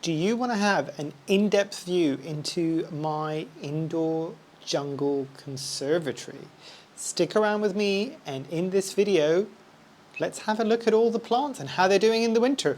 Do you want to have an in-depth view into my indoor jungle conservatory? Stick around with me, and in this video, let's have a look at all the plants and how they're doing in the winter.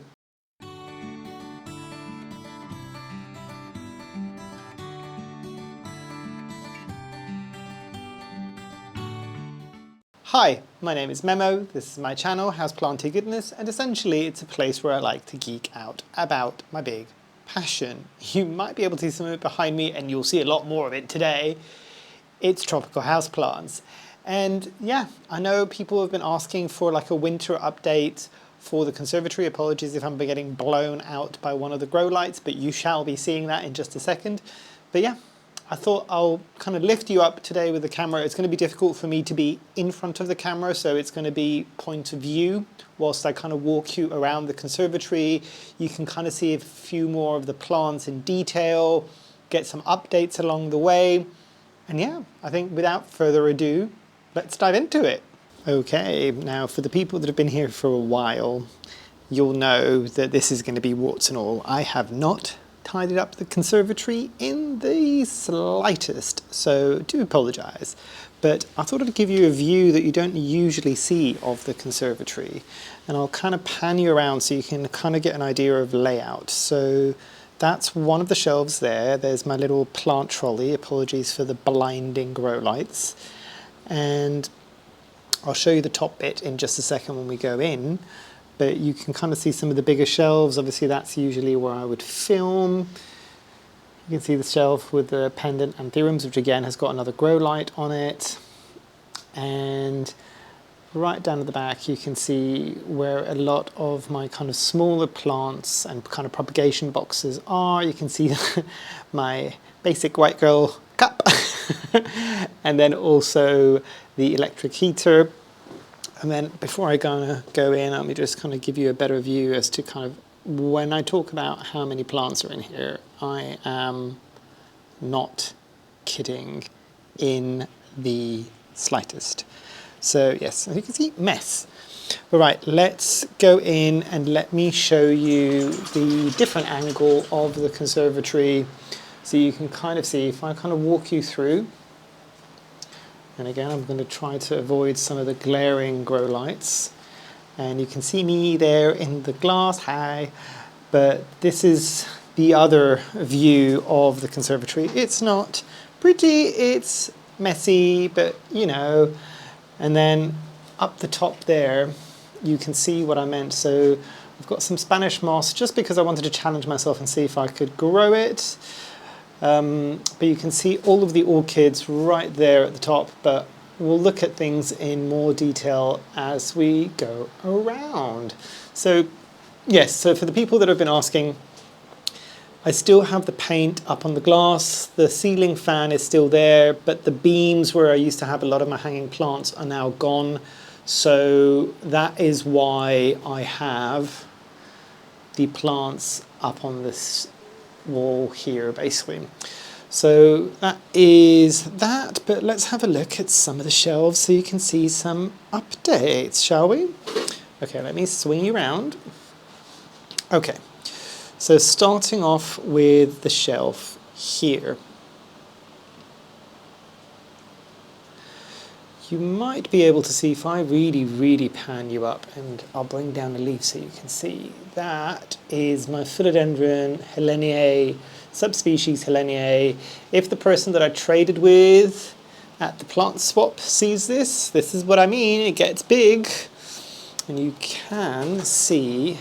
Hi, my name is Memo, this is my channel, Houseplantygoodness, and essentially it's a place where I like to geek out about my big passion. You might be able to see some of it behind me, and you'll see a lot more of it today. It's tropical houseplants. And yeah, I know people have been asking for like a winter update for the conservatory. Apologies if I'm getting blown out by one of the grow lights, but you shall be seeing that in just a second. But yeah, I thought I'll kind of lift you up today with the camera. It's going to be difficult for me to be in front of the camera, so it's going to be point of view whilst I kind of walk you around the conservatory. You can kind of see a few more of the plants in detail, get some updates along the way. And yeah, I think without further ado, let's dive into it. Okay, now for the people that have been here for a while, you'll know that this is going to be warts and all. I have not tidied up the conservatory in the slightest, so do apologise. But I thought I'd give you a view that you don't usually see of the conservatory, and I'll kind of pan you around so you can kind of get an idea of layout. So that's one of the shelves there. There's my little plant trolley. Apologies for the blinding grow lights. And I'll show you the top bit in just a second when we go in. But you can kind of see some of the bigger shelves. Obviously that's usually where I would film. You can see the shelf with the pendant Anthuriums, which again has got another grow light on it. And right down at the back you can see where a lot of my kind of smaller plants and kind of propagation boxes are. You can see my basic white girl cup. And then also the electric heater. And then before I go in, let me just kind of give you a better view as to kind of when I talk about how many plants are in here, I am not kidding in the slightest. So yes, as you can see, mess. All right, let's go in and let me show you the different angle of the conservatory so you can kind of see, if I kind of walk you through. And again, I'm going to try to avoid some of the glaring grow lights. And you can see me there in the glass, hi. But this is the other view of the conservatory. It's not pretty, it's messy, but you know. And then up the top there, you can see what I meant. So I've got some Spanish moss just because I wanted to challenge myself and see if I could grow it. But you can see all of the orchids right there at the top, but we'll look at things in more detail as we go around. So yes, so for the people that have been asking, I still have the paint up on the glass, the ceiling fan is still there, but the beams where I used to have a lot of my hanging plants are now gone. So that is why I have the plants up on this wall here basically. So that is that, but let's have a look at some of the shelves so you can see some updates, shall we? Okay, let me swing you around. Okay, so starting off with the shelf here. You might be able to see if I really pan you up, and I'll bring down the leaf so you can see. That is my Philodendron Heleniae, subspecies Heleniae. If the person that I traded with at the plant swap sees this, this is what I mean, it gets big. And you can see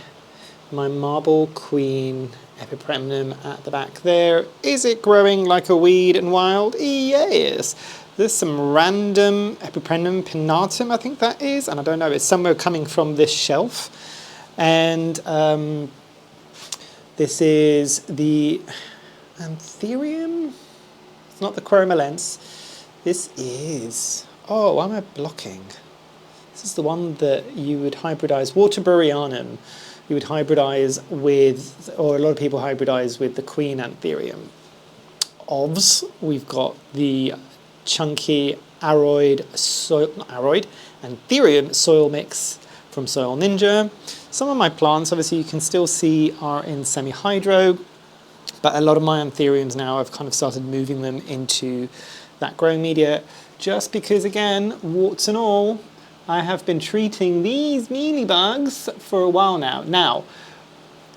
my Marble Queen Epipremnum at the back there. Is it growing like a weed and wild? Yes. There's some random Epipremnum pinnatum, I think that is, and I don't know, it's somewhere coming from this shelf. And this is the Anthurium. It's not the chromalens. This is, oh, why am I blocking? This is the one that you would hybridize, Waterburyanum. You would hybridize with, or a lot of people hybridize with the Queen Anthurium. Ovs, we've got the chunky Anthurium soil mix from Soil Ninja. Some of my plants, obviously, you can still see are in semi-hydro, but a lot of my Anthuriums now, I've kind of started moving them into that growing media, just because, again, warts and all, I have been treating these mealybugs for a while now. Now,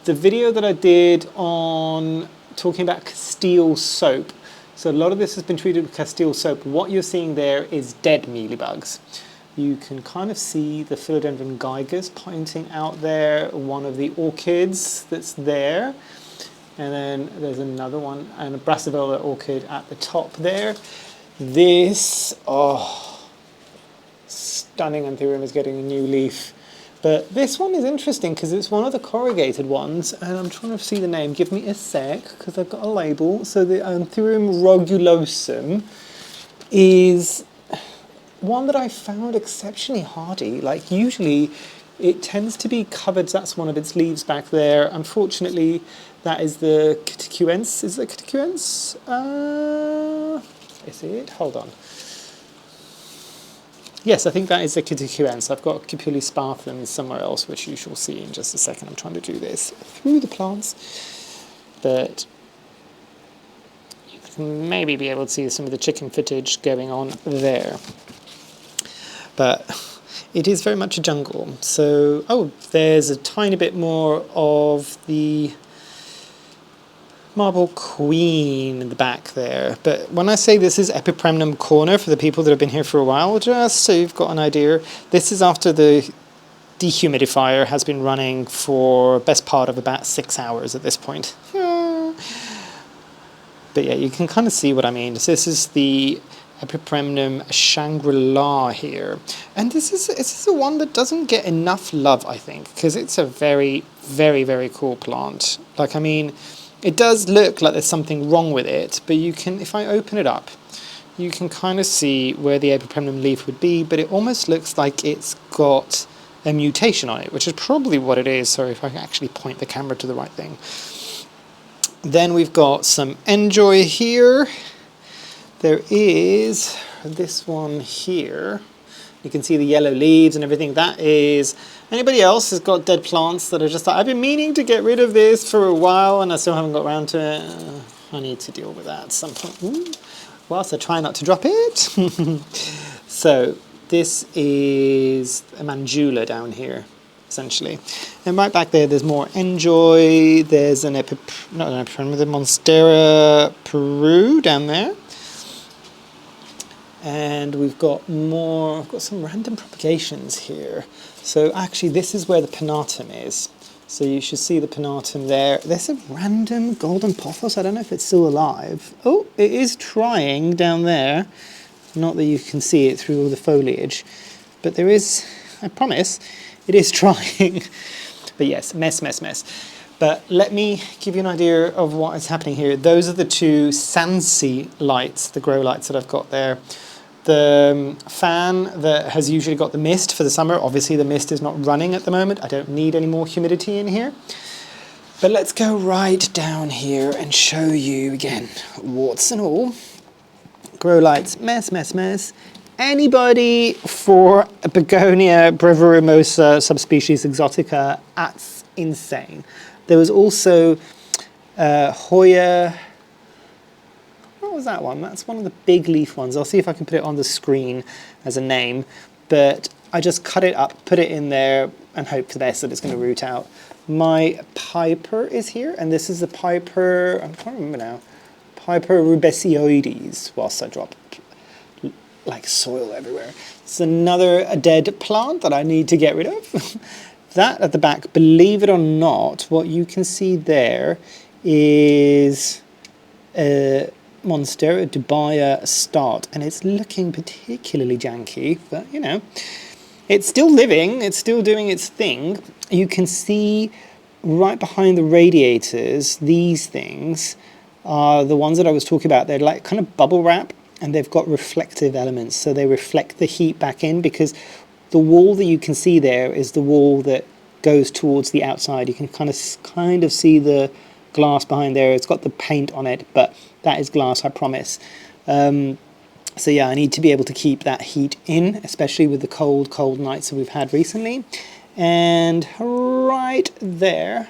the video that I did on talking about Castile soap, so a lot of this has been treated with Castile soap. What you're seeing there is dead mealybugs. You can kind of see the Philodendron gigas pointing out there, one of the orchids that's there. And then there's another one, and a Brassavola orchid at the top there. This, stunning Anthurium is getting a new leaf. But this one is interesting because it's one of the corrugated ones, and I'm trying to see the name. Give me a sec, because I've got a label. So the Anthurium rugulosum is one that I found exceptionally hardy. Like, usually it tends to be covered, that's one of its leaves back there. Unfortunately, that is the Catacuense. Is it Catacuense? Is it? Hold on. Yes, I think that is the Catacuense. I've got Capulus sparthum somewhere else, which you shall see in just a second. I'm trying to do this through the plants. But you can maybe be able to see some of the chicken footage going on there. But it is very much a jungle. So, there's a tiny bit more of the Marble Queen in the back there. But when I say this is Epipremnum corner, for the people that have been here for a while, just so you've got an idea, this is after the dehumidifier has been running for best part of about 6 hours at this point. But yeah, you can kind of see what I mean. So this is the Epipremnum Shangri-La here. And this is a one that doesn't get enough love, I think, because it's a very, very, very cool plant. Like, I mean, it does look like there's something wrong with it, but you can, if I open it up, you can kind of see where the Epipremnum leaf would be, but it almost looks like it's got a mutation on it, which is probably what it is. Sorry if I can actually point the camera to the right thing. Then we've got some Enjoy here. There is this one here. You can see the yellow leaves and everything. That is, anybody else has got dead plants that are just like, I've been meaning to get rid of this for a while and I still haven't got around to it. I need to deal with that at some point. Whilst I try not to drop it. So this is a Mandula down here, essentially. And right back there, there's more Enjoy. There's an Monstera Peru down there. And we've got more, I've got some random propagations here. So actually this is where the Penatum is. So you should see the Penatum there. There's a random golden pothos. I don't know if it's still alive. Oh, it is trying down there. Not that you can see it through all the foliage. But there is, I promise, it is trying. But yes, mess. But let me give you an idea of what is happening here. Those are the two Sansi lights, the grow lights that I've got there. The fan that has usually got the mist for the summer, obviously the mist is not running at the moment. I don't need any more humidity in here. But let's go right down here and show you again, warts and all. Grow lights, mess. Anybody for a Begonia brevirumosa subspecies exotica, that's insane. There was also Hoya. What was that one? That's one of the big leaf ones. I'll see if I can put it on the screen as a name. But I just cut it up, put it in there, and hope for the best that it's going to root out. My Piper is here, and this is the Piper, I can't remember now, Piper rubesioides, whilst I drop like soil everywhere. It's another dead plant that I need to get rid of. That at the back, believe it or not, what you can see there is Monstera dubia start, and it's looking particularly janky, but you know, it's still living, it's still doing its thing. You can see right behind the radiators, these things are the ones that I was talking about. They're like kind of bubble wrap, and they've got reflective elements, so they reflect the heat back in, because the wall that you can see there is the wall that goes towards the outside. You can kind of see the glass behind there. It's got the paint on it, but that is glass, I promise. So yeah, I need to be able to keep that heat in, especially with the cold nights that we've had recently. And right there,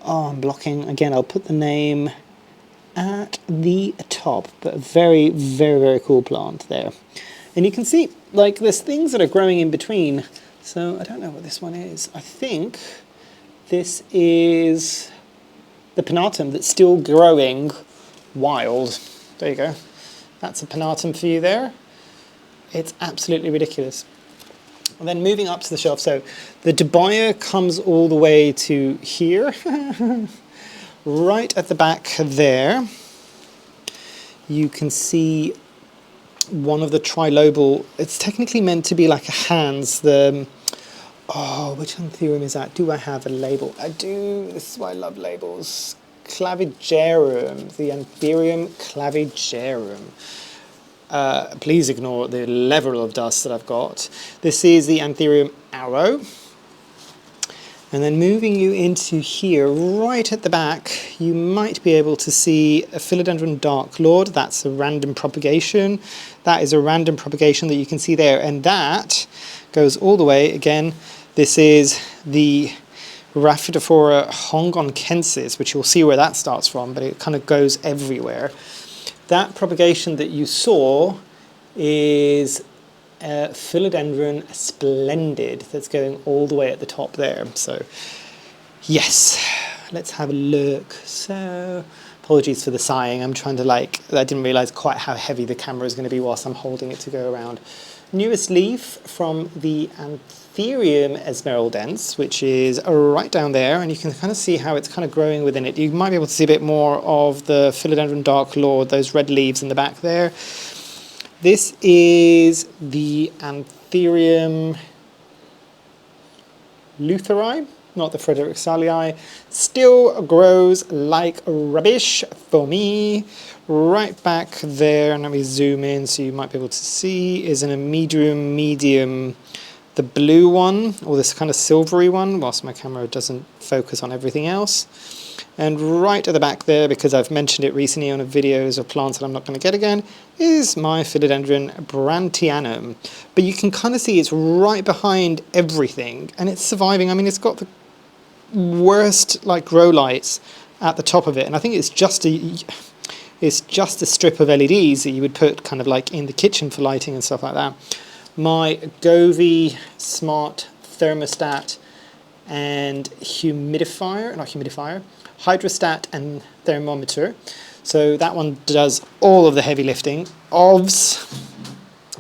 oh, I'm blocking again. I'll put the name at the top, but a very, very, very cool plant there. And you can see, like, there's things that are growing in between. So I don't know what this one is. I think this is the Pinatum that's still growing wild. There you go. That's a Pinatum for you there. It's absolutely ridiculous. And then moving up to the shelf, so the Dubia comes all the way to here. Right at the back there, you can see one of the trilobal. It's technically meant to be like a Hans. The which Anthurium is that? Do I have a label? I do. This is why I love labels. Clavigerum, the Anthurium clavigerum. Please ignore the level of dust that I've got. This is the Anthurium arrow. And then moving you into here, right at the back, you might be able to see a Philodendron Dark Lord. That's a random propagation. That is a random propagation that you can see there. And that goes all the way, again, this is the Rhaphidophora hongoncensis, which you'll see where that starts from, but it kind of goes everywhere. That propagation that you saw is Philodendron splendid that's going all the way at the top there. So yes, let's have a look. So apologies for the sighing. I'm trying to I didn't realize quite how heavy the camera is going to be whilst I'm holding it to go around. Newest leaf from the Anthurium esmeraldense, which is right down there, and you can kind of see how it's kind of growing within it. You might be able to see a bit more of the Philodendron Dark Lord, those red leaves in the back there. This is the Anthurium lutheri, not the Frederick Salii. Still grows like rubbish for me. Right back there, and let me zoom in so you might be able to see, is an Amedium medium, the blue one, or this kind of silvery one, whilst my camera doesn't focus on everything else. And right at the back there, because I've mentioned it recently on videos of plants that I'm not going to get again, is my Philodendron brantianum. But you can kind of see it's right behind everything, and it's surviving. I mean, it's got the worst grow lights at the top of it, and I think it's just a strip of LEDs that you would put kind of in the kitchen for lighting and stuff like that. My Govee smart thermostat and hydrostat and thermometer. So that one does all of the heavy lifting. OBS,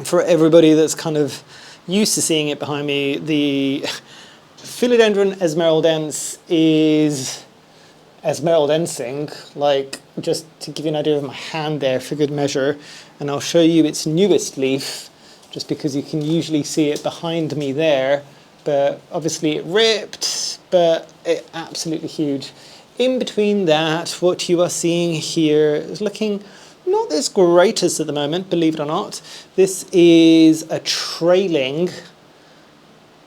for everybody that's kind of used to seeing it behind me, the Philodendron esmeraldense is esmeraldensing, just to give you an idea of my hand there for good measure, and I'll show you its newest leaf, just because you can usually see it behind me there, but obviously it ripped, but it absolutely huge. In between that, what you are seeing here is looking not as greatest at the moment, believe it or not. This is a trailing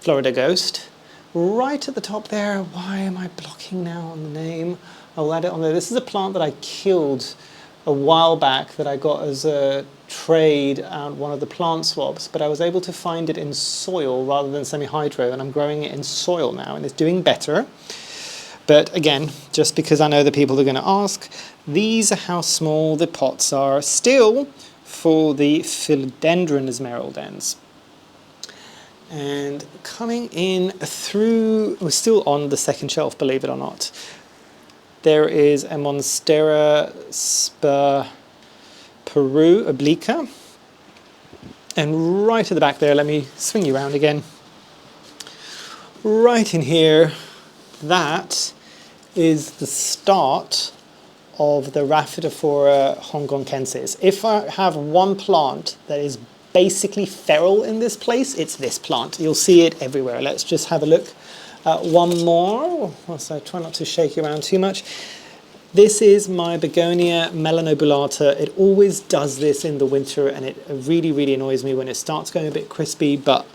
Florida Ghost. Right at the top there, why am I blocking now on the name? I'll add it on there. This is a plant that I killed a while back that I got as a trade at one of the plant swaps, but I was able to find it in soil rather than semi-hydro, and I'm growing it in soil now, and it's doing better. But again, just because I know the people are going to ask, these are how small the pots are still for the Philodendron esmeraldense. And coming in through, we're still on the second shelf, believe it or not. There is a Monstera Peru obliqua. And right at the back there, let me swing you around again. Right in here, that is the start of the Rhaphidophora hongoncensis. If I have one plant that is basically feral in this place, it's this plant. You'll see it everywhere. Let's just have a look at one more, whilst I try not to shake you around too much. This is my Begonia melanobulata. It always does this in the winter, and it really, really annoys me when it starts going a bit crispy, but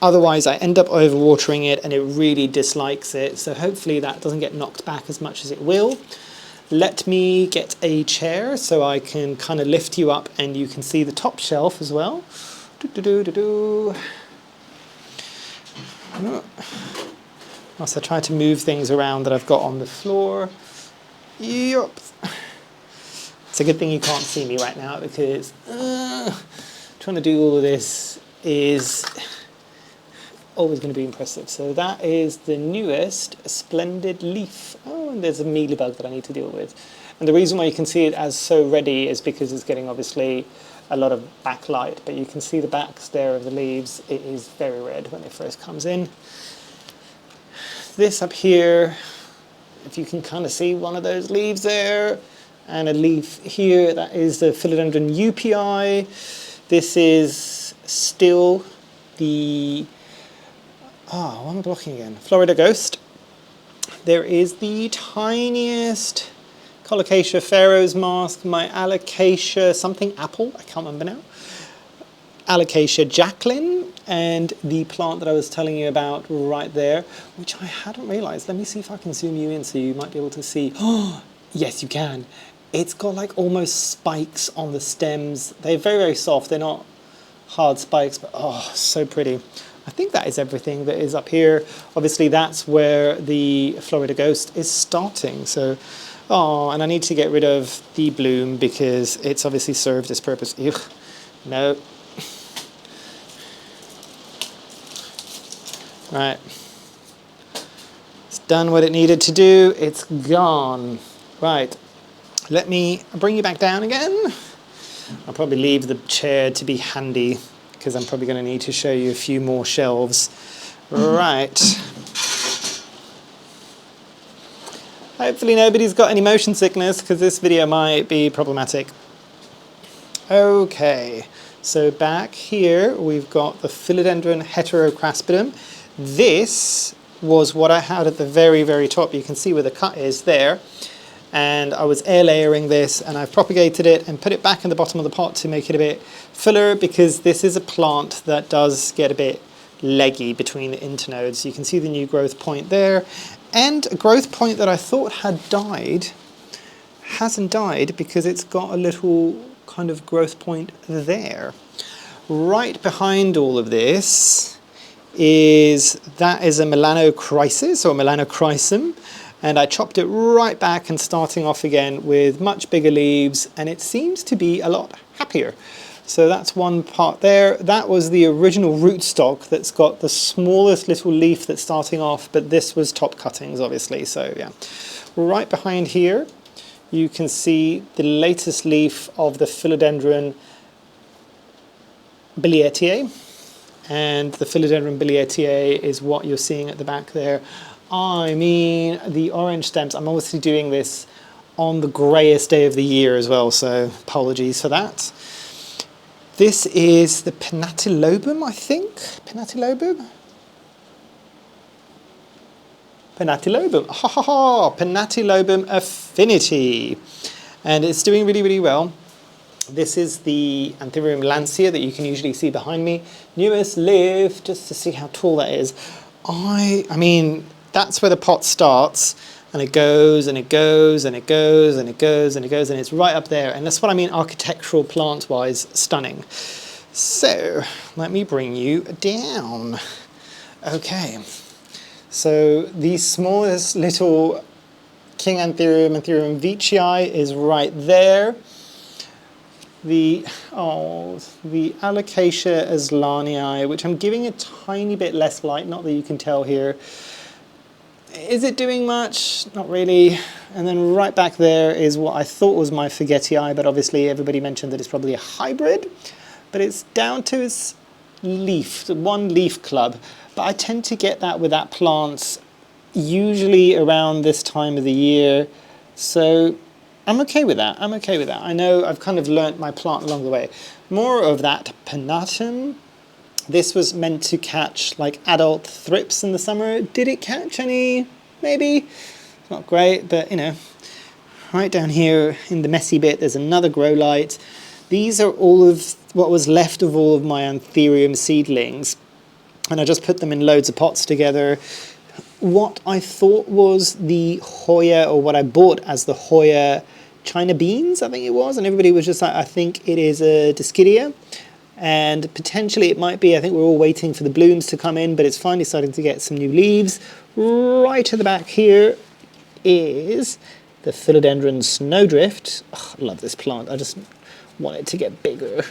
otherwise I end up overwatering it and it really dislikes it. So hopefully that doesn't get knocked back as much as it will. Let me get a chair so I can kind of lift you up and you can see the top shelf as well. Whilst I try to move things around that I've got on the floor. Yup. It's a good thing you can't see me right now because trying to do all of this is always going to be impressive. So that is the newest splendid leaf. Oh, and there's a mealybug that I need to deal with. And the reason why you can see it as so ready is because it's getting obviously a lot of backlight, but you can see the backs there of the leaves. It is very red when it first comes in. This up here, if you can kind of see one of those leaves there, and a leaf here, that is the Philodendron UPI. This is still the, what am I blocking again? Florida Ghost. There is the tiniest Colocasia Pharaoh's mask, my Alocasia something apple, I can't remember now. Alocasia Jacqueline, and the plant that I was telling you about right there, which I hadn't realized. Let me see if I can zoom you in so you might be able to see. Oh, yes, you can. It's got like almost spikes on the stems. They're very, very soft. They're not hard spikes, but oh, so pretty. I think that is everything that is up here. Obviously, that's where the Florida Ghost is starting. So, oh, and I need to get rid of the bloom because it's obviously served its purpose. Ew, no. Right. It's done what it needed to do. It's gone. Right. Let me bring you back down again. I'll probably leave the chair to be handy because I'm probably going to need to show you a few more shelves. Right. Hopefully nobody's got any motion sickness because this video might be problematic. Okay, so back here we've got the Philodendron heterocraspidum. This was what I had at the very, very top. You can see where the cut is there. And I was air layering this, and I've propagated it and put it back in the bottom of the pot to make it a bit fuller because this is a plant that does get a bit leggy between the internodes. You can see the new growth point there. And a growth point that I thought had died hasn't died because it's got a little kind of growth point there. Right behind all of this is a melanochrysis or melanochrysum, and I chopped it right back and starting off again with much bigger leaves, and it seems to be a lot happier. So that's one part there. That was the original rootstock that's got the smallest little leaf that's starting off, but this was top cuttings obviously, so yeah. Right behind here you can see the latest leaf of the Philodendron bilietiae. And the Philodendron bilietiae is what you're seeing at the back there. I mean, the orange stems, I'm obviously doing this on the greyest day of the year as well, so apologies for that. This is the Penatillobum, I think. Penatillobum? Penatillobum, ha ha ha, Penatillobum affinity. And it's doing really, really well. This is the Anthurium lancia that you can usually see behind me. Newest leaf, just to see how tall that is. I mean, that's where the pot starts, and it goes, and it goes, and it goes, and it goes, and it goes, and it's right up there. And that's what I mean architectural plant-wise, stunning. So, let me bring you down. Okay, so the smallest little King Anthurium, Anthurium veitchii, is right there. The Alocasia aslanii, which I'm giving a tiny bit less light, not that you can tell here. Is it doing much? Not really. And then right back there is what I thought was my Forgetii, but obviously everybody mentioned that it's probably a hybrid, but it's down to its leaf, one leaf club. But I tend to get that with that plant usually around this time of the year. So I'm okay with that. I'm okay with that. I know I've kind of learnt my plant along the way. More of that Penatum. This was meant to catch like adult thrips in the summer. Did it catch any? Maybe. It's not great, but you know. Right down here in the messy bit, there's another grow light. These are all of what was left of all of my Anthurium seedlings. And I just put them in loads of pots together. What I thought was the Hoya, or what I bought as the Hoya China beans, I think it was, and everybody was just like, I think it is a Dischidia. and potentially it might be, I think we're all waiting for the blooms to come in, but it's finally starting to get some new leaves. Right at the back here is the Philodendron Snowdrift. Oh, I love this plant, I just want it to get bigger.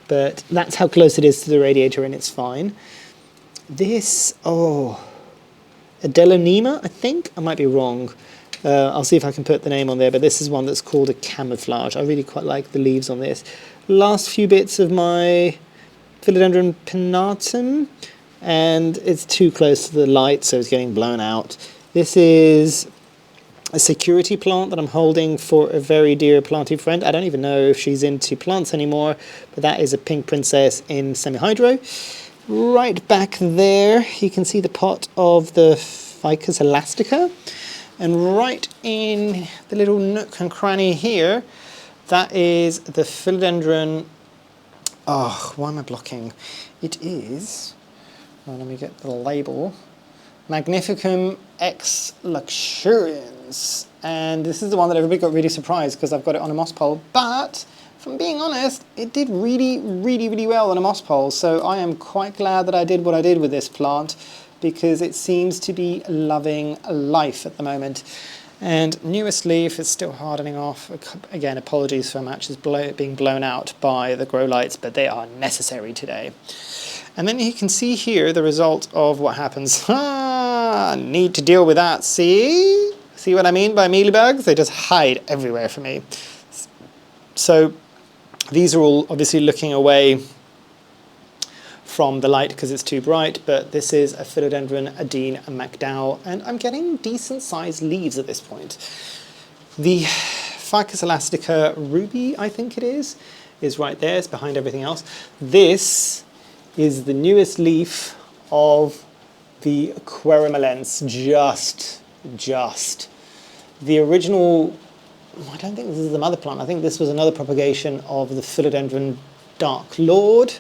But that's how close it is to the radiator, and it's fine. This, Adelonema, I think? I might be wrong. I'll see if I can put the name on there, but this is one that's called a camouflage. I really quite like the leaves on this. Last few bits of my Philodendron pinnatum, and it's too close to the light, so it's getting blown out. This is a security plant that I'm holding for a very dear planty friend. I don't even know if she's into plants anymore, but that is a pink princess in semi-hydro. Right back there, you can see the pot of the Ficus elastica. And right in the little nook and cranny here, that is the Philodendron. Oh, why am I blocking? It is, well, let me get the label. Magnificum X Luxurians. And this is the one that everybody got really surprised because I've got it on a moss pole. But, if I'm being honest, it did really, really, really well on a moss pole. So I am quite glad that I did what I did with this plant, because it seems to be loving life at the moment. And newest leaf is still hardening off. Again, apologies for matches being blown out by the grow lights, but they are necessary today. And then you can see here the result of what happens. Need to deal with that, see? See what I mean by mealybugs? They just hide everywhere for me. So these are all obviously looking away from the light because it's too bright, but this is a Philodendron Adine McDowell, and I'm getting decent sized leaves at this point. The Ficus elastica ruby, I think it is right there. It's behind everything else. This is the newest leaf of the Querumalens, just. The original, I don't think this is the mother plant, I think this was another propagation of the Philodendron Dark Lord.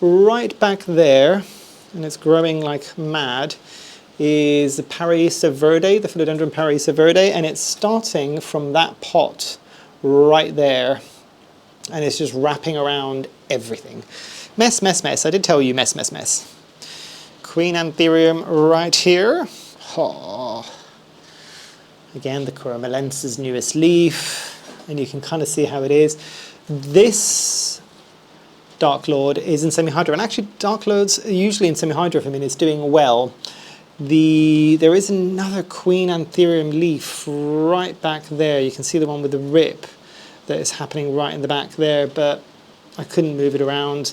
Right back there, and it's growing like mad, is the Parisa Verde, the Philodendron Parisa Verde, and it's starting from that pot right there, and it's just wrapping around everything. Mess, mess, mess. I did tell you mess, mess, mess. Queen Anthurium right here. Oh. Again, the Querumalensis' newest leaf, and you can kind of see how it is. This Dark Lord is in semi-hydro, and actually Dark Lords are usually in semi-hydro for me, and it's doing well. There is another Queen Anthurium leaf right back there. You can see the one with the rip that is happening right in the back there, but I couldn't move it around.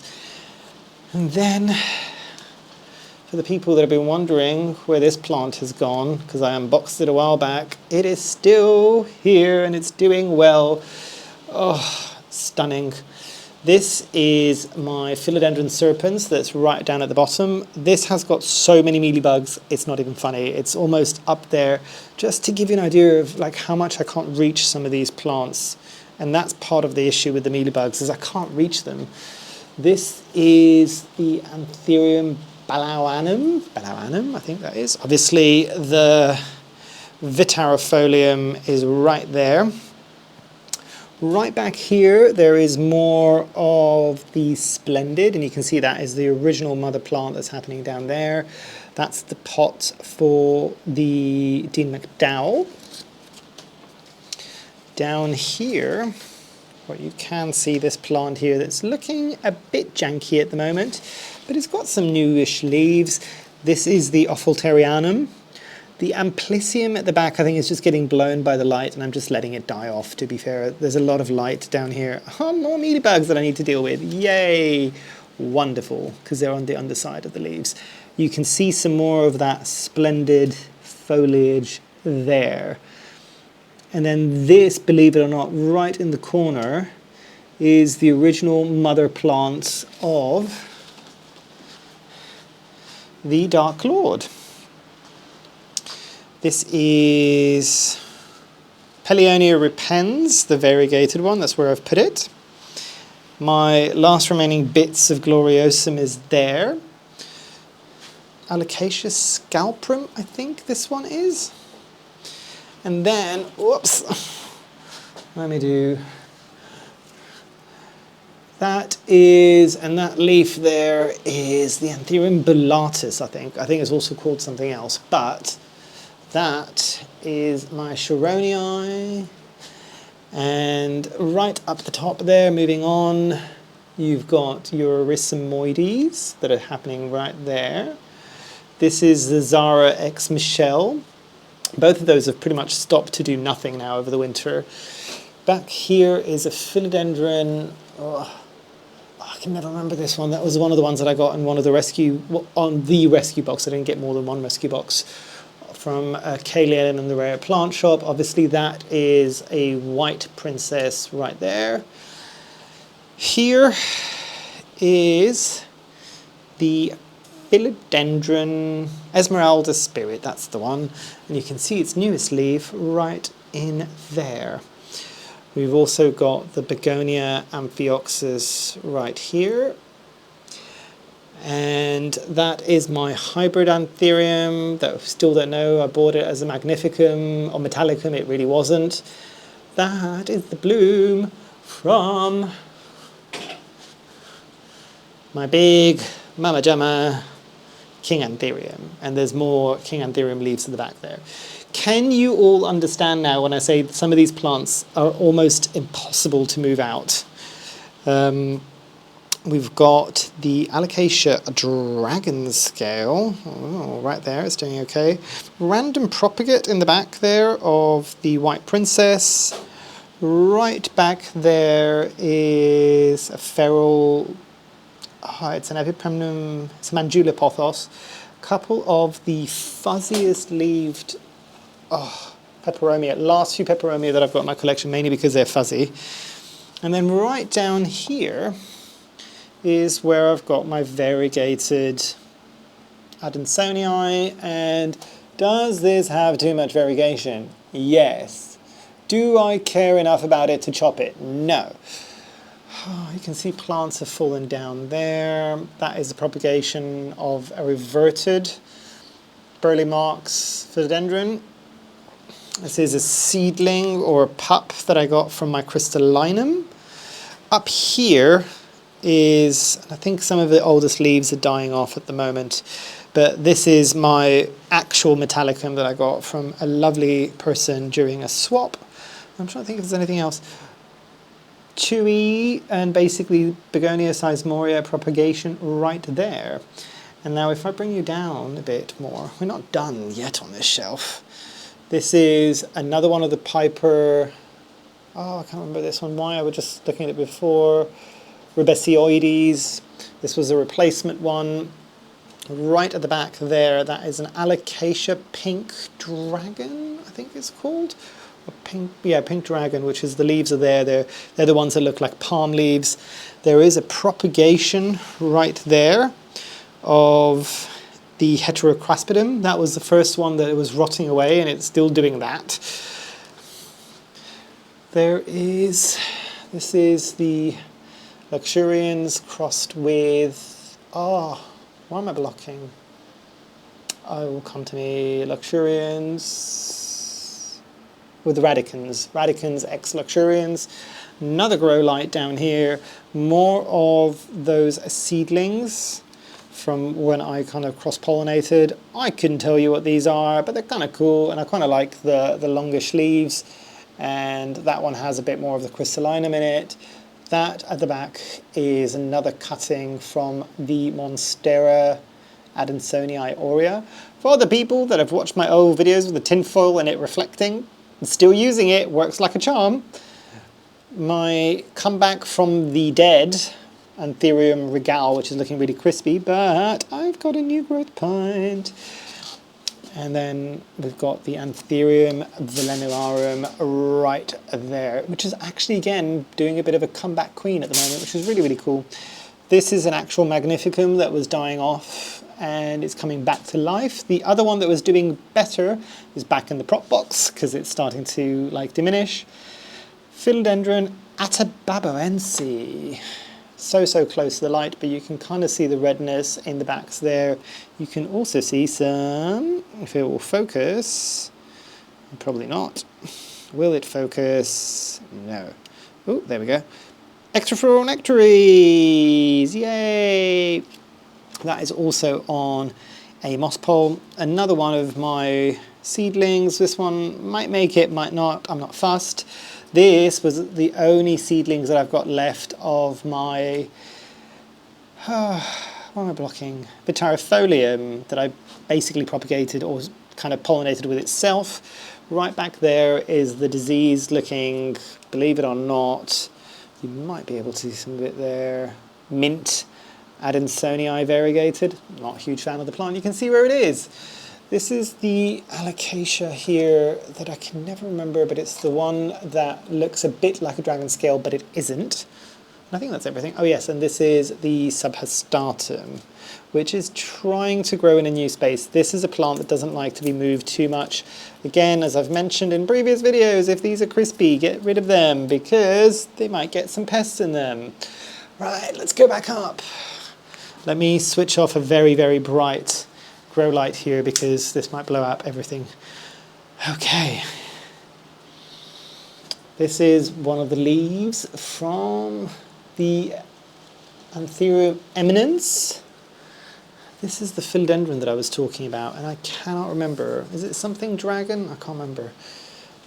And then, for the people that have been wondering where this plant has gone, because I unboxed it a while back, it is still here and it's doing well. Oh, stunning. This is my Philodendron serpens that's right down at the bottom. This has got so many mealybugs, it's not even funny. It's almost up there. Just to give you an idea of like how much I can't reach some of these plants. And that's part of the issue with the mealybugs, is I can't reach them. This is the Anthurium Balauanum, I think that is. Obviously the Vitarifolium is right there. Right back here, there is more of the Splendid, and you can see that is the original mother plant that's happening down there. That's the pot for the Dean McDowell. Down here, what you can see this plant here that's looking a bit janky at the moment, but it's got some newish leaves. This is the Ophalterianum. The Amplicium at the back, I think, is just getting blown by the light, and I'm just letting it die off, to be fair. There's a lot of light down here. Oh, more mealybugs that I need to deal with. Yay! Wonderful, because they're on the underside of the leaves. You can see some more of that splendid foliage there. And then this, believe it or not, right in the corner is the original mother plants of the Dark Lord. This is Peleonia repens, the variegated one, that's where I've put it. My last remaining bits of Gloriosum is there. Alocasia scalprum, I think this one is. And then, whoops, let me do That is, and that leaf there is the Anthurium bellatus, I think. I think it's also called something else, but that is my Chironii. And right up the top there, moving on, you've got your Erysomoides that are happening right there. This is the Zara X Michelle. Both of those have pretty much stopped to do nothing now over the winter. Back here is a Philodendron. Oh, I can never remember this one. That was one of the ones that I got in one of the rescue, on the rescue box. I didn't get more than one rescue box from Kaylee and the Rare Plant Shop. Obviously that is a white princess right there. Here is the Philodendron Esmeralda Spirit, that's the one. And you can see its newest leaf right in there. We've also got the Begonia Amphioxus right here. And that is my hybrid Anthurium that I still don't know. I bought it as a Magnificum or Metallicum, it really wasn't. That is the bloom from my big Mama Jamma King Anthurium. And there's more King Anthurium leaves at the back there. Can you all understand now when I say some of these plants are almost impossible to move out? We've got the Alocasia Dragon Scale, right there, it's doing okay. Random Propagate in the back there of the White Princess. Right back there is a feral, it's an Epipemnum, it's a Mandula Pothos. A couple of the fuzziest leaved Peperomia, last few Peperomia that I've got in my collection, mainly because they're fuzzy. And then right down here is where I've got my variegated Adansonii. And does this have too much variegation? Yes. Do I care enough about it to chop it? No. You can see plants have fallen down there. That is the propagation of a reverted Burley Marks Philodendron. This is a seedling or a pup that I got from my Crystallinum. Up here is, I think some of the oldest leaves are dying off at the moment, but this is my actual Metallicum that I got from a lovely person during a swap. I'm trying to think if there's anything else. Chewy and basically Begonia seismoria propagation right there. And now if I bring you down a bit more, we're not done yet on this shelf. This is another one of the Piper, I can't remember this one, why I was just looking at it before. Rubesioides. This was a replacement one. Right at the back there, that is an Alocasia Pink Dragon, I think it's called. Or Pink Dragon, which is the leaves are there. They're the ones that look like palm leaves. There is a propagation right there of the Heterocraspidum. That was the first one that it was rotting away, and it's still doing that. This is the Luxurians crossed with, why am I blocking? It will come to me. Luxurians with the Radicans. Radicans X Luxurians. Another grow light down here. More of those seedlings from when I kind of cross-pollinated. I couldn't tell you what these are, but they're kind of cool, and I kind of like the longish leaves. And that one has a bit more of the crystallinum in it. That at the back is another cutting from the Monstera Adansonii aurea. For the people that have watched my old videos with the tinfoil and it reflecting, and still using it, works like a charm. My comeback from the dead Anthurium Regal, which is looking really crispy, but I've got a new growth pint. And then we've got the Anthurium Velenularum right there, which is actually, again, doing a bit of a comeback queen at the moment, which is really, really cool. This is an actual Magnificum that was dying off, and it's coming back to life. The other one that was doing better is back in the prop box, because it's starting to, diminish. Philodendron Atababoense. So close to the light, but you can kind of see the redness in the backs there. You can also see some, if it will focus, probably not. Will it focus? No. Oh, there we go. Extra floral nectaries, yay! That is also on a moss pole. Another one of my seedlings. This one might make it, might not. I'm not fussed. This was the only seedlings that I've got left of my, what am I blocking? Vitaripholium that I basically propagated or kind of pollinated with itself. Right back there is the disease looking, believe it or not, you might be able to see some of it there, mint Adansonii variegated. Not a huge fan of the plant. You can see where it is. This is the alocasia here that I can never remember, but it's the one that looks a bit like a dragon scale, but it isn't. And I think that's everything. Oh yes, and this is the subhastatum, which is trying to grow in a new space. This is a plant that doesn't like to be moved too much. Again, as I've mentioned in previous videos, if these are crispy, get rid of them because they might get some pests in them. Right, let's go back up. Let me switch off a very, very bright grow light here because this might blow up everything. Okay. This is one of the leaves from the Anthurium eminence. This is the philodendron that I was talking about, and I cannot remember. Is it something dragon? I can't remember.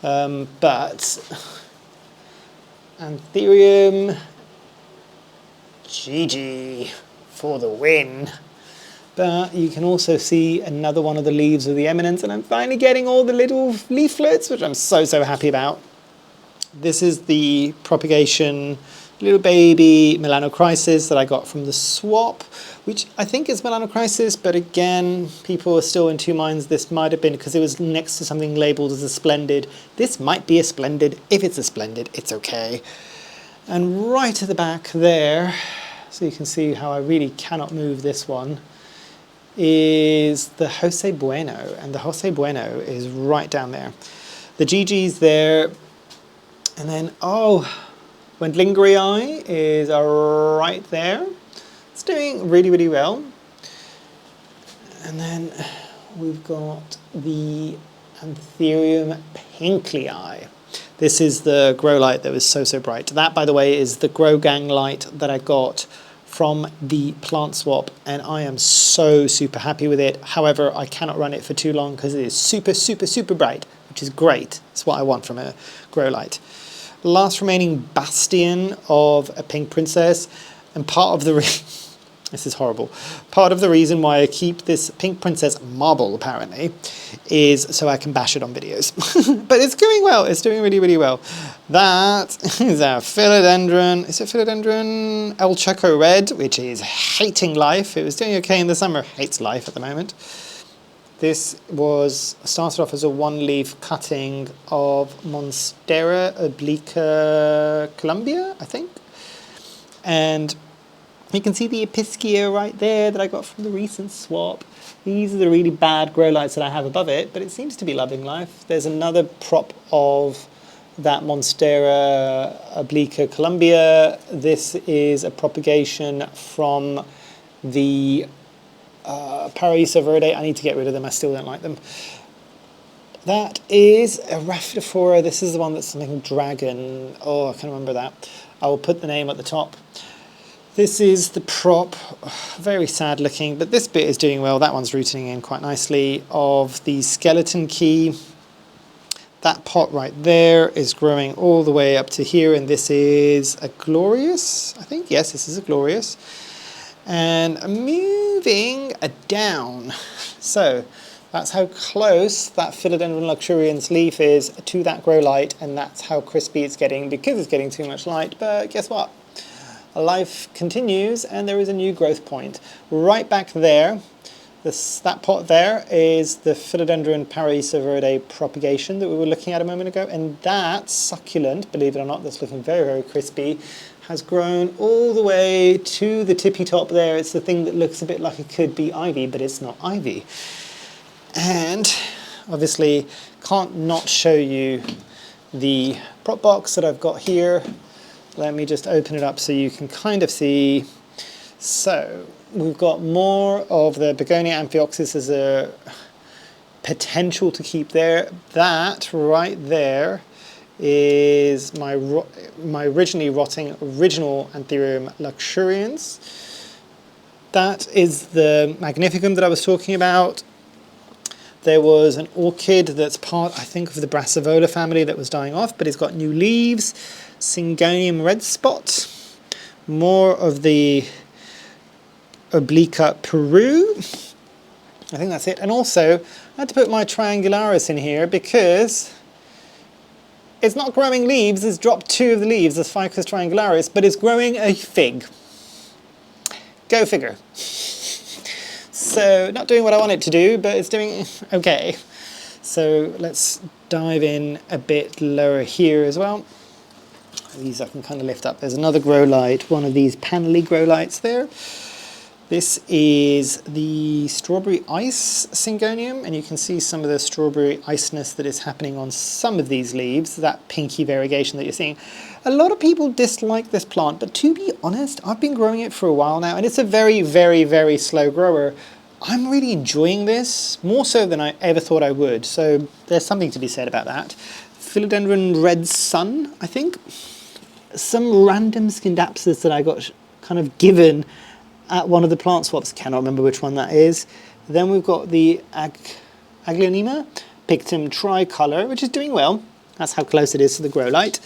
But Anthurium, GG for the win. But you can also see another one of the leaves of the eminence, and I'm finally getting all the little leaflets, which I'm so, so happy about. This is the propagation little baby melanochrysis that I got from the swap, which I think is melanochrysis, but again, people are still in two minds. This might have been because it was next to something labeled as a splendid. This might be a splendid. If it's a splendid, it's okay. And right at the back there, so you can see how I really cannot move this one, is the Jose Bueno, and the Jose Bueno is right down there. The GG's there, and then, oh, Wendlingerii is right there. It's doing really, really well. And then we've got the Anthurium pinklei. This is the grow light that was so, so bright. That, by the way, is the Grow Gang light that I got from the plant swap, and I am so super happy with it. However, I cannot run it for too long because it is super, super, super bright, which is great. It's what I want from a grow light. Last remaining bastion of a pink princess, and part of the this is horrible. Part of the reason why I keep this pink princess marble, apparently, is so I can bash it on videos. But it's doing well. It's doing really, really well. That is our philodendron. Is it philodendron El Choco Red, which is hating life. It was doing okay in the summer. Hates life at the moment. This was started off as a one-leaf cutting of Monstera obliqua Columbia, I think. And you can see the Epischia right there that I got from the recent swap. These are the really bad grow lights that I have above it, but it seems to be loving life. There's another prop of that Monstera obliqua Columbia. This is a propagation from the Paraíso Verde. I need to get rid of them. I still don't like them. That is a Rhaphidophora. This is the one that's something dragon. Oh, I can't remember that. I will put the name at the top. This is the prop, very sad looking, but this bit is doing well. That one's rooting in quite nicely, of the skeleton key. That pot right there is growing all the way up to here, and this is a glorious, I think. Yes, this is a glorious. And moving down. So that's how close that Philodendron luxurians leaf is to that grow light, and that's how crispy it's getting because it's getting too much light. But guess what? Life continues, and there is a new growth point. Right back there, that pot there is the Philodendron Paraíso Verde propagation that we were looking at a moment ago, and that succulent, believe it or not, that's looking very, very crispy, has grown all the way to the tippy top there. It's the thing that looks a bit like it could be ivy, but it's not ivy. And obviously can't not show you the prop box that I've got here. Let me just open it up so you can kind of see. So we've got more of the Begonia Amphioxus as a potential to keep there. That right there is my originally rotting original Anthurium luxurians. That is the Magnificum that I was talking about. There was an orchid that's part, I think, of the Brassivola family that was dying off, but it's got new leaves. Syngonium red spot. More of the Obliqua Peru. I think that's it. And also, I had to put my Triangularis in here because it's not growing leaves. It's dropped 2 of the leaves, the Ficus triangularis, but it's growing a fig. Go figure. So, not doing what I want it to do, but it's doing okay. So, let's dive in a bit lower here as well. These I can kind of lift up. There's another grow light, one of these panelly grow lights there. This is the strawberry ice Syngonium, and you can see some of the strawberry iceness that is happening on some of these leaves, that pinky variegation that you're seeing. A lot of people dislike this plant, but to be honest, I've been growing it for a while now, and it's a very, very, very slow grower. I'm really enjoying this, more so than I ever thought I would, so there's something to be said about that. Philodendron Red Sun, I think. Some random Scindapsus that I got kind of given at one of the plant swaps, cannot remember which one that is. Then we've got the Aglaonema Pictum Tricolor, which is doing well. That's how close it is to the grow light.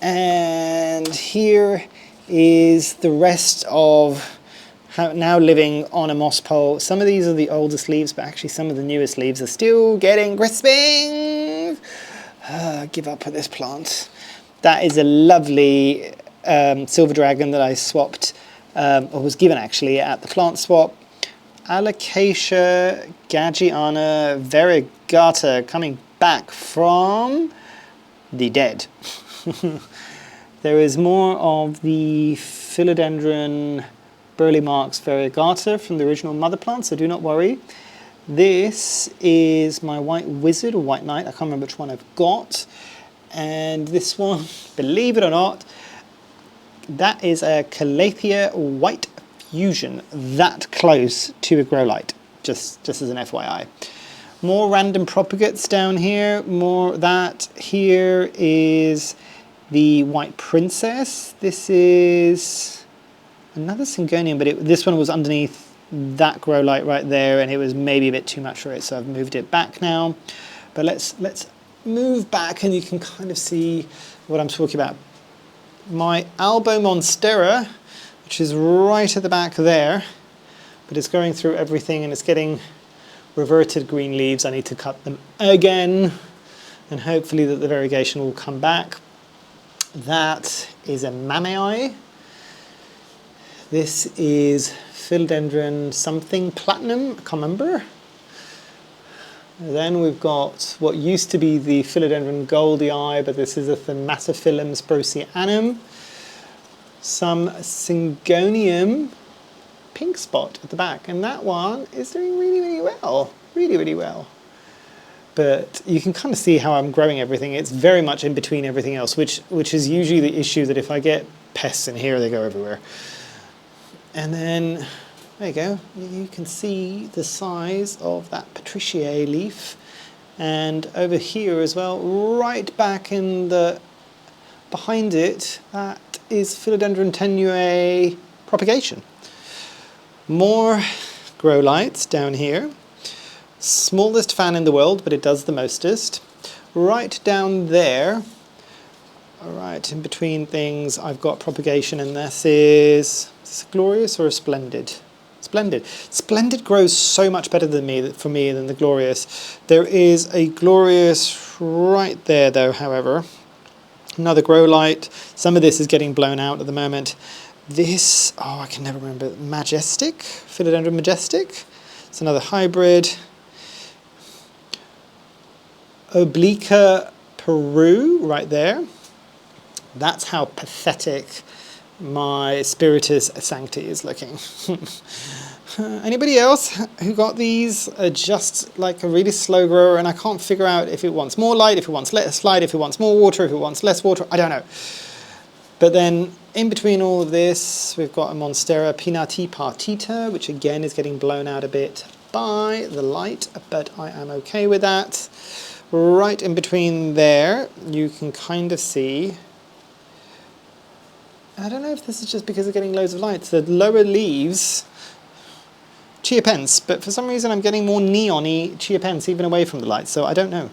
And here is the rest of now living on a moss pole. Some of these are the oldest leaves, but actually some of the newest leaves are still getting crisping. Give up with this plant. That is a lovely silver dragon that I swapped, or was given actually at the plant swap. Alocasia Gaggiana variegata coming back from the dead. There is more of the Philodendron Burley Marks variegata from the original mother plant, so do not worry. This is my white wizard or white knight, I can't remember which one I've got. And this one, believe it or not, that is a Calathea White Fusion, that close to a grow light, just as an FYI. More random propagates down here, more that. Here is the White Princess. This is another Syngonium, but this one was underneath that grow light right there, and it was maybe a bit too much for it, so I've moved it back now. But let's move back and you can kind of see what I'm talking about. My Albo Monstera, which is right at the back there, but it's going through everything and it's getting reverted green leaves. I need to cut them again and hopefully that the variegation will come back. That is a Mamei. This is Philodendron something platinum, I can't remember. Then we've got what used to be the Philodendron Goldie Eye, but this is a Thermatophyllum sprosianum. Some Syngonium pink spot at the back, and that one is doing really, really well. Really, really well. But you can kind of see how I'm growing everything. It's very much in between everything else, which is usually the issue, that if I get pests in here, they go everywhere. And then there you go, you can see the size of that Patriciae leaf. And over here as well, right back in the, behind it, that is Philodendron tenue propagation. More grow lights down here. Smallest fan in the world, but it does the mostest. Right down there, all right, in between things, I've got propagation, and this is a glorious or a splendid? Splendid. Splendid grows so much better for me than the glorious. There is a glorious right there though, however. Another grow light. Some of this is getting blown out at the moment. This, oh, I can never remember. Majestic, Philodendron Majestic. It's another hybrid. Obliqua Peru right there. That's how pathetic my Spiritus Sancti is looking. Anybody else who got these are just like a really slow grower, and I can't figure out if it wants more light, if it wants less light, if it wants more water, if it wants less water, I don't know. But then in between all of this, we've got a Monstera Pinati Partita, which again is getting blown out a bit by the light, but I am okay with that. right in between there, you can kind of see, I don't know if this is just because of getting loads of light, the lower leaves, chia pens, but for some reason I'm getting more neon-y chia pens even away from the light, so I don't know.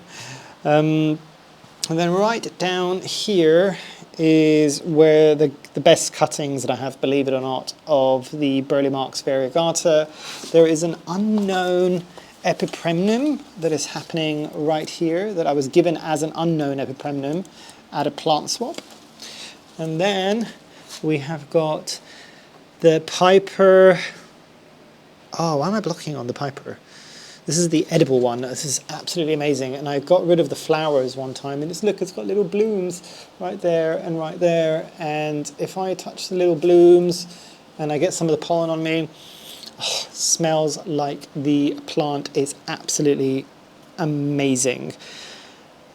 And then right down here is where the best cuttings that I have, believe it or not, of the Burleymarks variegata. There is an unknown epipremnum that is happening right here that I was given as an unknown epipremnum at a plant swap. And then we have got the Piper. Oh, why am I blocking on the Piper? This is the edible one. This is absolutely amazing. And I got rid of the flowers one time. And look, it's got little blooms right there and right there. And if I touch the little blooms and I get some of the pollen on me, oh, smells like the plant is absolutely amazing.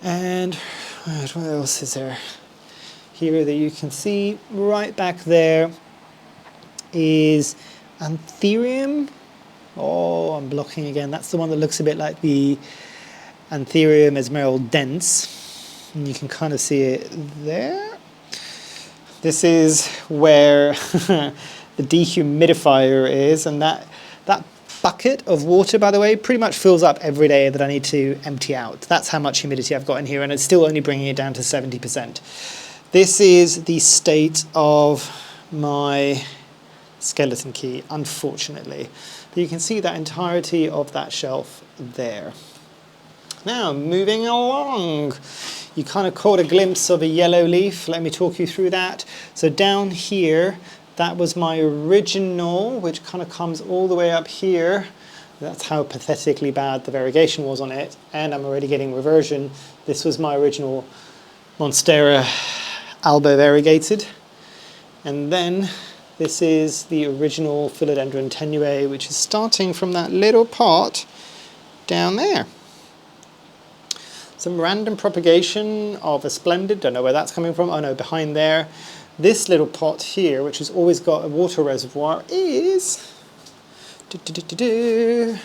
And what else is there? Here that you can see right back there is Anthurium. Oh, I'm blocking again. That's the one that looks a bit like the Anthurium esmeraldense. And you can kind of see it there. This is where the dehumidifier is, and that bucket of water, by the way, pretty much fills up every day that I need to empty out. That's how much humidity I've got in here, and it's still only bringing it down to 70%. This is the state of my skeleton key, unfortunately. But you can see that entirety of that shelf there. Now, moving along, you kind of caught a glimpse of a yellow leaf. Let me talk you through that. So down here, that was my original, which kind of comes all the way up here. That's how pathetically bad the variegation was on it. And I'm already getting reversion. This was my original Monstera albo variegated. And then this is the original Philodendron tenue, which is starting from that little pot down there. Some random propagation of a splendid, don't know where that's coming from. Oh no, behind there. This little pot here, which has always got a water reservoir, is the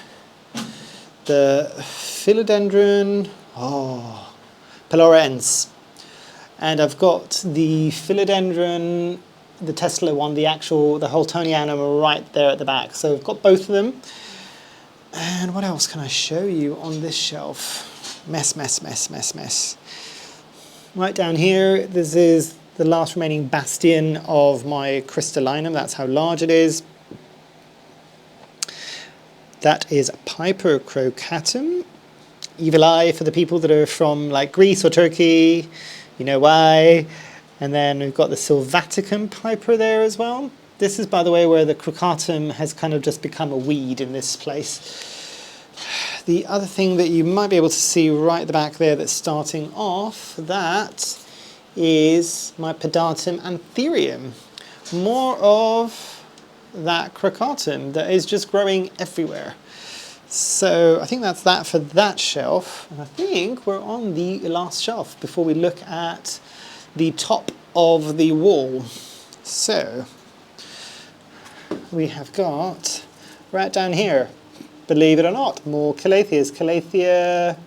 Philodendron pelorens. And I've got the Philodendron, the Tesla one, the Holtonianum right there at the back. So I've got both of them. And what else can I show you on this shelf? Mess. Right down here, this is the last remaining bastion of my crystallinum. That's how large it is. That is Piper crocatum. Evil eye for the people that are from like Greece or Turkey. You know why. And then we've got the Sylvaticum Piper there as well. This is, by the way, where the crocatum has kind of just become a weed in this place. The other thing that you might be able to see right at the back there that's starting off, that is my Pedatum Anthurium. More of that crocatum that is just growing everywhere. So I think that's that for that shelf. And I think we're on the last shelf before we look at the top of the wall. So we have got right down here, believe it or not, more Calatheas. Calathea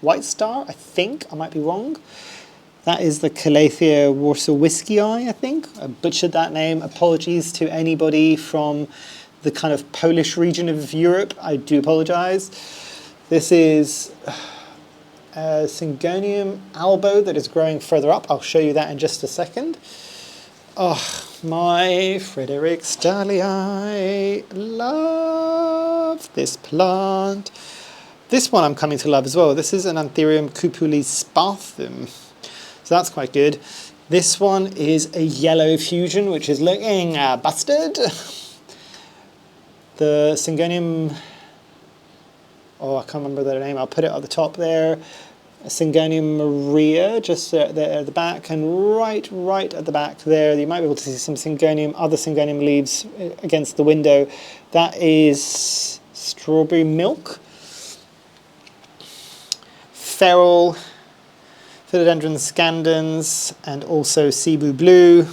White Star, I think. I might be wrong. That is the Calathea warsawiskii, I think. I butchered that name. Apologies to anybody from the kind of Polish region of Europe. I do apologize. This is Syngonium albo that is growing further up. I'll show you that in just a second. Oh, my Fredericks Dahlia. I love this plant. This one I'm coming to love as well. This is an Anthurium cupulis sparthum. So that's quite good. This one is a yellow fusion, which is looking busted. The Syngonium, I can't remember their name. I'll put it at the top there. Syngonium Maria, just there at the back, and right at the back there, you might be able to see some other Syngonium leaves against the window. That is strawberry milk. Feral, Philodendron scandens, and also Cebu blue.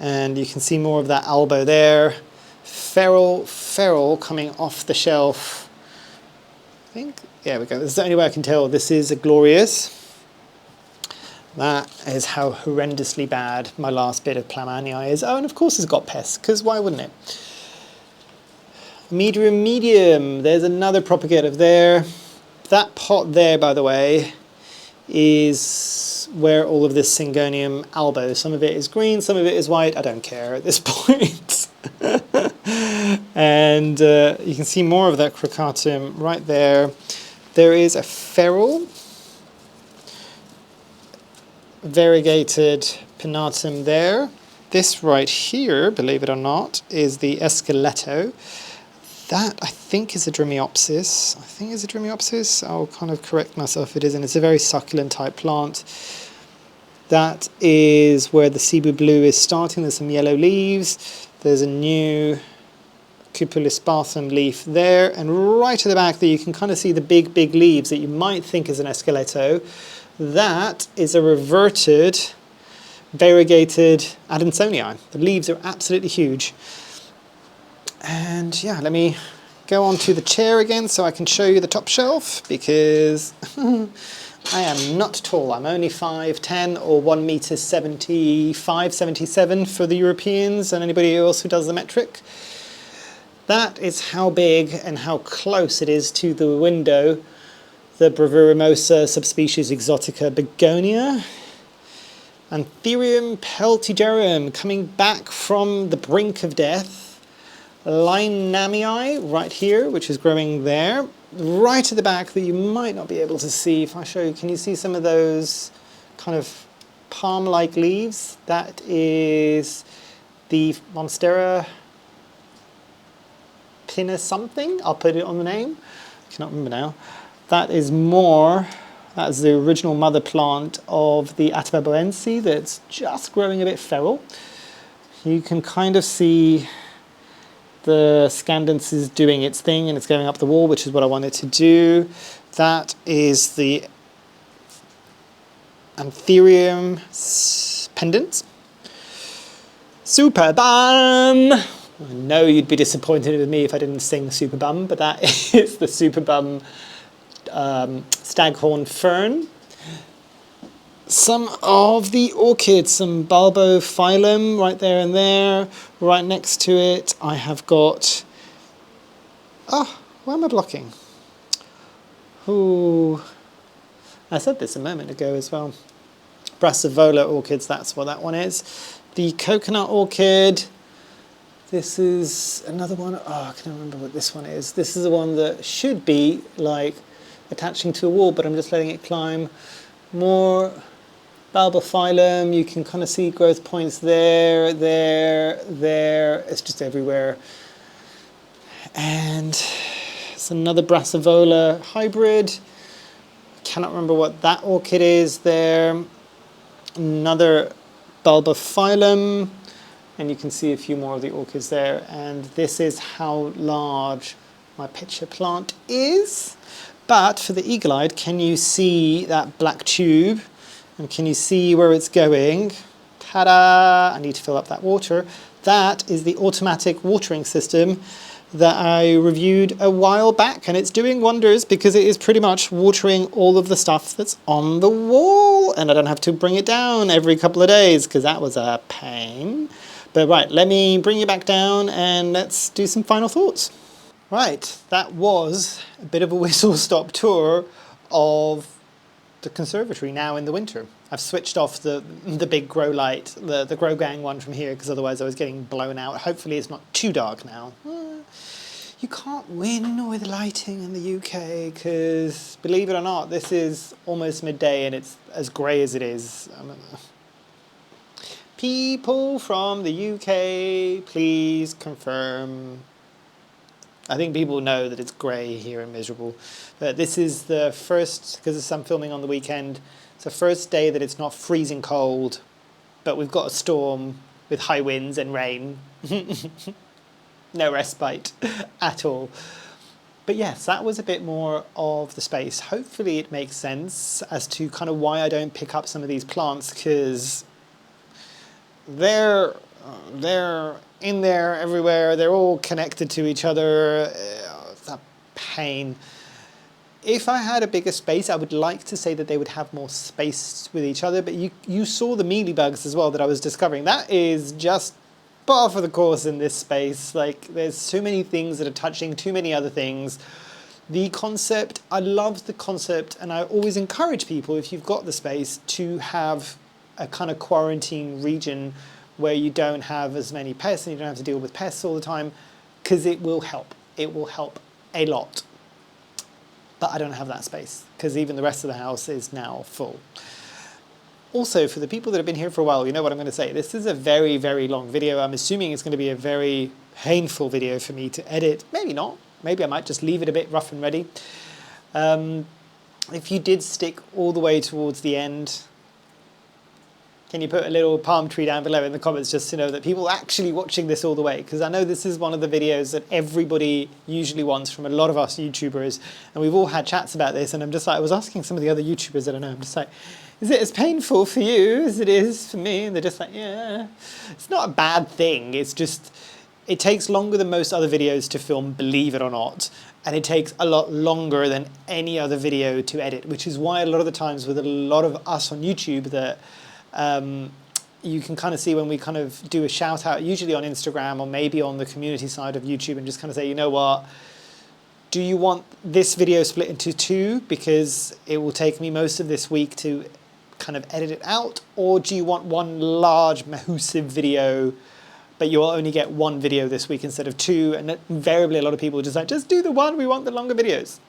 And you can see more of that albo there. Feral coming off the shelf. I think There we go. This is the only way I can tell this is a glorious. That is how horrendously bad my last bit of Plamanii is. Oh, and of course it's got pests, because why wouldn't it? Medium. There's another propagator there. That pot there, by the way, is where all of this Syngonium albo. Some of it is green, some of it is white. I don't care at this point. And you can see more of that crocatum right there. There is a feral variegated pinnatum there. This right here, believe it or not, is the Esqueleto. That, I think, is a Dromiopsis. I think it's a Dromiopsis. I'll kind of correct myself if it isn't. It's a very succulent type plant. That is where the Cebu Blue is starting. There's some yellow leaves. There's a new Cupulispathum leaf there. And right at the back there, you can kind of see the big leaves that you might think is an Esqueleto. That is a reverted, variegated Adansonii. The leaves are absolutely huge. And yeah, let me go on to the chair again so I can show you the top shelf, because I am not tall. I'm only 5'10" or 1 meter 75, 77 for the Europeans and anybody else who does the metric. That is how big and how close it is to the window. The Bravuramosa subspecies exotica begonia. Anthurium peltigerum, coming back from the brink of death. Linamii right here, which is growing there. Right at the back that you might not be able to see. If I show you, can you see some of those kind of palm-like leaves? That is the Monstera pinna something. I'll put it on the name. I cannot remember now. That is more, that's the original mother plant of the Atababoense that's just growing a bit feral. You can kind of see the Scandence is doing its thing and it's going up the wall, which is what I wanted to do. That is the Anthurium pendant. Super Bum! I know you'd be disappointed with me if I didn't sing Super Bum, but that is the Super Bum staghorn fern. Some of the orchids, some bulbophyllum right there and there. Right next to it, I have got, where am I blocking? Ooh, I said this a moment ago as well. Brassivola orchids, that's what that one is. The coconut orchid, this is another one. Oh, I can't remember what this one is. This is the one that should be like attaching to a wall, but I'm just letting it climb. More bulbophyllum, you can kind of see growth points there, there. It's just everywhere. And it's another Brassivola hybrid. Cannot remember what that orchid is there. Another bulbophyllum, and you can see a few more of the orchids there. And this is how large my pitcher plant is. But for the eagle-eyed, can you see that black tube? And can you see where it's going? Ta-da! I need to fill up that water. That is the automatic watering system that I reviewed a while back, and it's doing wonders because it is pretty much watering all of the stuff that's on the wall, and I don't have to bring it down every couple of days because that was a pain. But right, let me bring you back down and let's do some final thoughts. Right, that was a bit of a whistle-stop tour of the conservatory now in the winter. I've switched off the big grow light, the grow gang one from here, because otherwise I was getting blown out. Hopefully it's not too dark now. You can't win with lighting in the UK, because believe it or not, this is almost midday and it's as grey as it is. People from the UK, please confirm. I think people know that it's grey here and miserable. But this is the first, because I'm filming on the weekend, it's the first day that it's not freezing cold, but we've got a storm with high winds and rain. No respite at all. But yes, that was a bit more of the space. Hopefully it makes sense as to kind of why I don't pick up some of these plants, because they're in there everywhere. They're all connected to each other. It's a pain. If I had a bigger space, I would like to say that they would have more space with each other, but you saw the mealybugs as well that I was discovering. That is just par for the course in this space. Like, there's so many things that are touching too many other things. The concept, I love the concept, and I always encourage people, if you've got the space, to have a kind of quarantine region where you don't have as many pests and you don't have to deal with pests all the time, because it will help. It will help a lot. But I don't have that space, because even the rest of the house is now full. Also, for the people that have been here for a while, you know what I'm going to say. This is a very, very long video. I'm assuming it's going to be a very painful video for me to edit. Maybe not. Maybe I might just leave it a bit rough and ready. If you did stick all the way towards the end, can you put a little palm tree down below in the comments just to know that people are actually watching this all the way? Because I know this is one of the videos that everybody usually wants from a lot of us YouTubers. And we've all had chats about this. And I'm just like, I was asking some of the other YouTubers that I know, I'm just like, is it as painful for you as it is for me? And they're just like, yeah. It's not a bad thing. It's just, it takes longer than most other videos to film, believe it or not. And it takes a lot longer than any other video to edit, which is why a lot of the times with a lot of us on YouTube that you can kind of see when we kind of do a shout out, usually on Instagram or maybe on the community side of YouTube, and just kind of say, you know what, do you want this video split into two because it will take me most of this week to kind of edit it out, or do you want one large massive video but you'll only get one video this week instead of two? And invariably a lot of people are just like, just do the one, we want the longer videos.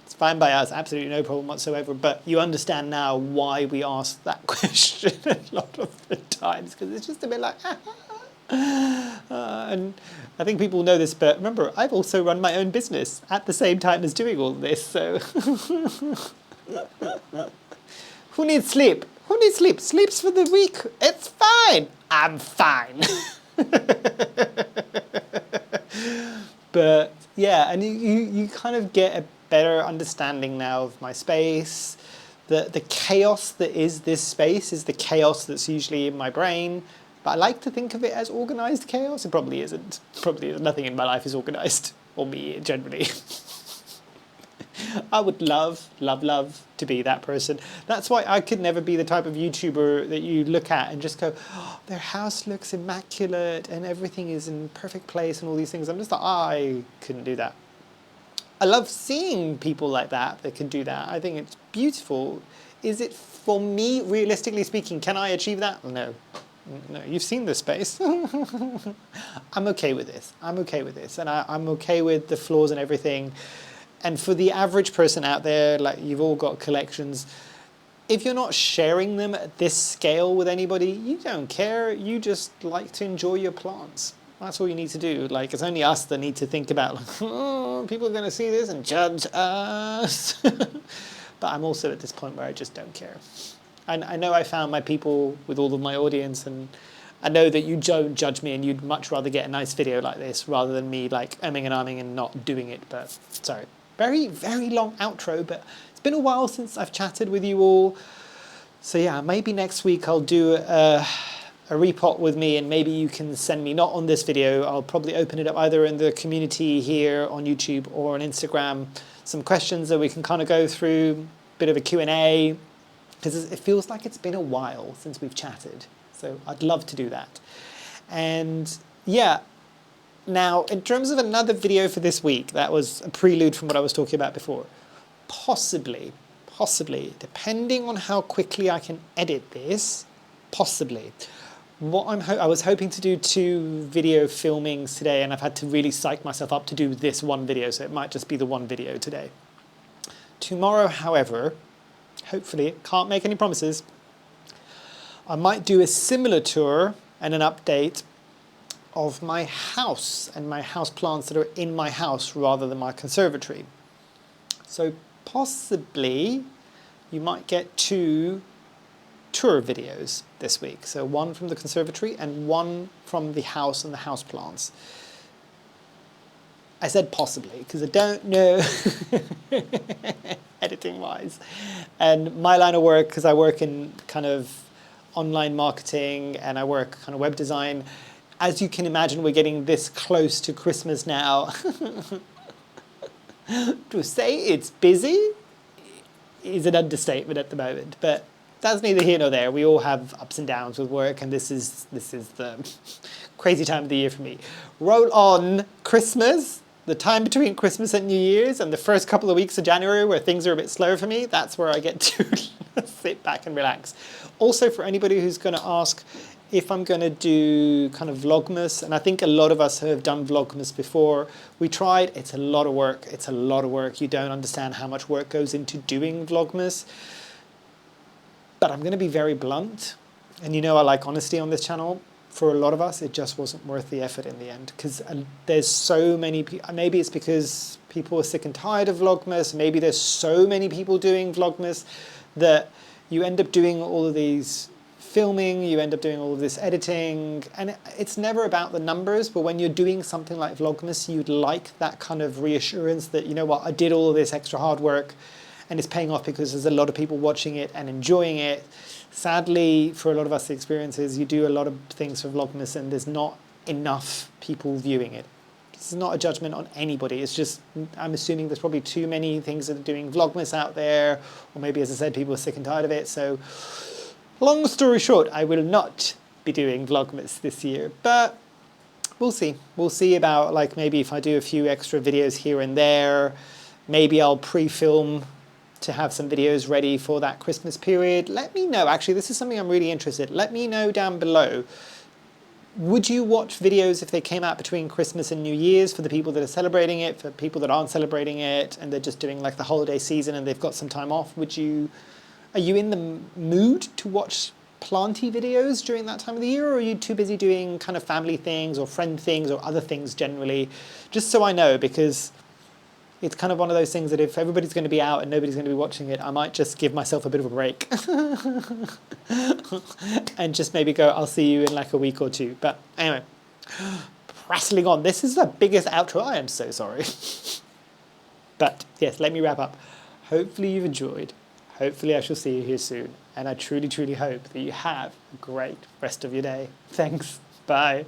It's fine by us, absolutely no problem whatsoever, but you understand now why we ask that question a lot of the times, because it's just a bit like, and I think people know this, but remember, I've also run my own business at the same time as doing all of this, so. Who needs sleep? Who needs sleep? Sleeps for the week. It's fine. I'm fine. But yeah, and you kind of get a better understanding now of my space. The chaos that is this space is the chaos that's usually in my brain, but I like to think of it as organized chaos. It probably isn't. Probably nothing in my life is organized, or me generally. I would love, love, love to be that person. That's why I could never be the type of YouTuber that you look at and just go, oh, their house looks immaculate and everything is in perfect place and all these things. I'm just like, I couldn't do that. I love seeing people like that can do that. I think it's beautiful. Is it for me, realistically speaking, can I achieve that? No. No, you've seen this space. I'm okay with this. I'm okay with this. And I'm okay with the flaws and everything. And for the average person out there, like, you've all got collections. If you're not sharing them at this scale with anybody, you don't care. You just like to enjoy your plants. That's all you need to do. Like, it's only us that need to think about, like, oh, people are going to see this and judge us. But I'm also at this point where I just don't care. And I know I found my people with all of my audience, and I know that you don't judge me and you'd much rather get a nice video like this rather than me like umming and ahhing and not doing it. But sorry. Very, very long outro, but it's been a while since I've chatted with you all. So yeah, maybe next week I'll do a repot with me, and maybe you can send me, not on this video, I'll probably open it up either in the community here on YouTube or on Instagram, some questions that we can kind of go through, a bit of a Q&A, because it feels like it's been a while since we've chatted. So I'd love to do that. And yeah, now, in terms of another video for this week, that was a prelude from what I was talking about before. Possibly, depending on how quickly I can edit this, possibly. I was hoping to do 2 video filmings today, and I've had to really psych myself up to do this one video, so it might just be the one video today. Tomorrow, however, hopefully, can't make any promises, I might do a similar tour and an update of my house and my house plants that are in my house rather than my conservatory. So possibly you might get 2 tour videos this week. So one from the conservatory and one from the house and the house plants. I said possibly because I don't know editing wise. And my line of work, because I work in kind of online marketing and I work kind of web design, as you can imagine, we're getting this close to Christmas now. To say it's busy is an understatement at the moment, but that's neither here nor there. We all have ups and downs with work, and this is the crazy time of the year for me. Roll on Christmas, the time between Christmas and New Year's, and the first couple of weeks of January where things are a bit slower for me. That's where I get to sit back and relax. Also, for anybody who's going to ask if I'm going to do kind of Vlogmas, and I think a lot of us have done Vlogmas before. We tried, it's a lot of work. It's a lot of work. You don't understand how much work goes into doing Vlogmas. But I'm going to be very blunt. And you know I like honesty on this channel. For a lot of us, it just wasn't worth the effort in the end. Because there's so many people, maybe it's because people are sick and tired of Vlogmas. Maybe there's so many people doing Vlogmas that you end up doing all of these filming, you end up doing all of this editing, and it's never about the numbers, but when you're doing something like Vlogmas, you'd like that kind of reassurance that, you know what, I did all of this extra hard work and it's paying off because there's a lot of people watching it and enjoying it. Sadly, for a lot of us, the experience is you do a lot of things for Vlogmas and there's not enough people viewing it. It's not a judgment on anybody, it's just, I'm assuming there's probably too many things that are doing Vlogmas out there, or maybe, as I said, people are sick and tired of it, so long story short, I will not be doing Vlogmas this year, but we'll see. We'll see about, like, maybe if I do a few extra videos here and there, maybe I'll pre-film to have some videos ready for that Christmas period. Let me know, actually, this is something I'm really interested in. Let me know down below. Would you watch videos if they came out between Christmas and New Year's for the people that are celebrating it, for people that aren't celebrating it, and they're just doing like the holiday season and they've got some time off? Are you in the mood to watch planty videos during that time of the year, or are you too busy doing kind of family things or friend things or other things generally? Just so I know, because it's kind of one of those things that if everybody's going to be out and nobody's going to be watching it, I might just give myself a bit of a break and just maybe go, I'll see you in like a week or two. But anyway, prattling on. This is the biggest outro. I am so sorry. But yes, let me wrap up. Hopefully you've enjoyed. Hopefully I shall see you here soon. And I truly, truly hope that you have a great rest of your day. Thanks. Bye.